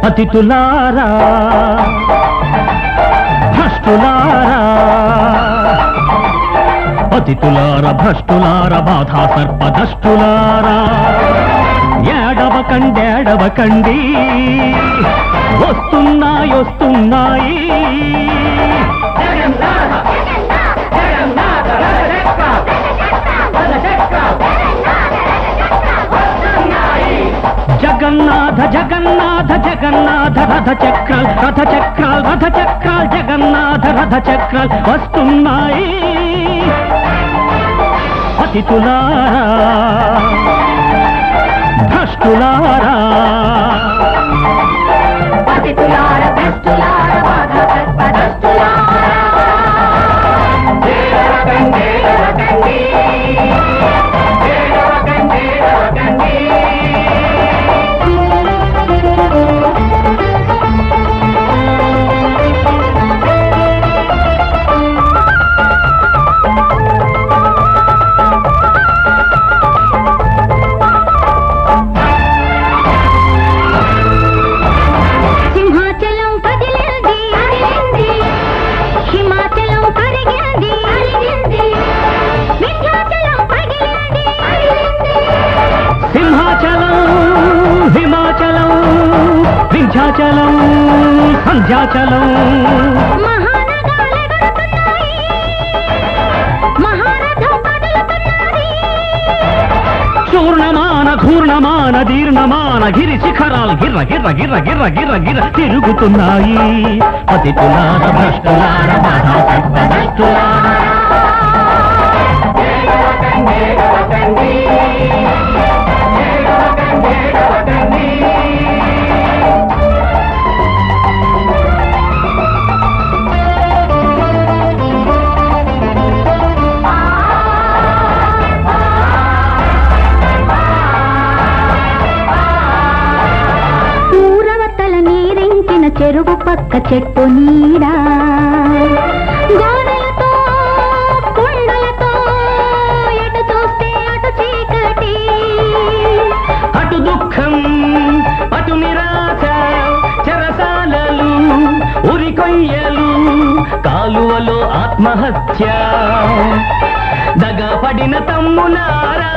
పతితులారా భ్రష్టులారా పతితులార భ్రష్టులార బాధా సర్పదష్టులారా ఏడవకండి వస్తున్నాయి జగన్నాథ జగన్నాథ జగన్నాథ రథ చక్రాల్ జగన్నాథ రథ చక్రాల్ వస్తున్నాయి పతితులారా భ్రష్టులారా పతితులార భ్రష్టులార బాధా సర్పదష్టులారా ఏడవకండి వింధ్యాచలం సంధ్యాచలం చూర్ణమాన ఘూర్ణమాన దీర్ణమాన గిరి శిఖరాలు గిర్ర తిరుగుతున్నాయి పతితులార భ్రష్టులార బాధా సర్పదష్టులారా చెరువు పక్క చెట్టు నీడా గోడలతో కుండలతో ఎటు చూస్తే అటు చీకటి అటు దుఃఖం అటు నిరాశ చెరసాలలు ఉరికొయ్యలు కాలువలో ఆత్మహత్య దగపడిన తమ్ములారా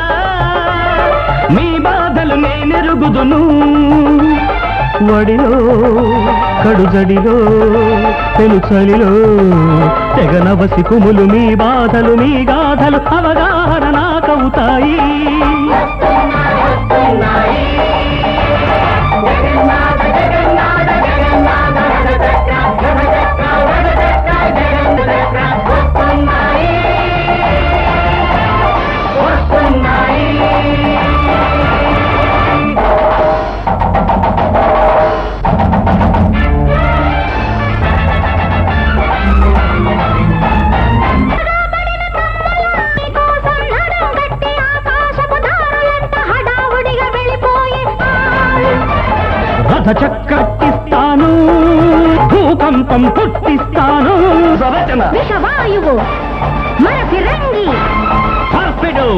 మీ బాధలు నేనెరుగుదును వడిలో కడుజడిలో తెలుచలిలో తెగనవసి కుములు మీ బాధలు మీ గాథలు అవగాహన నాకవుతాయి రథ చక్రక్కిస్తాను భూకంపం పుట్టిస్తాను విషవాయువు మన ఫిరంగి టార్పెడో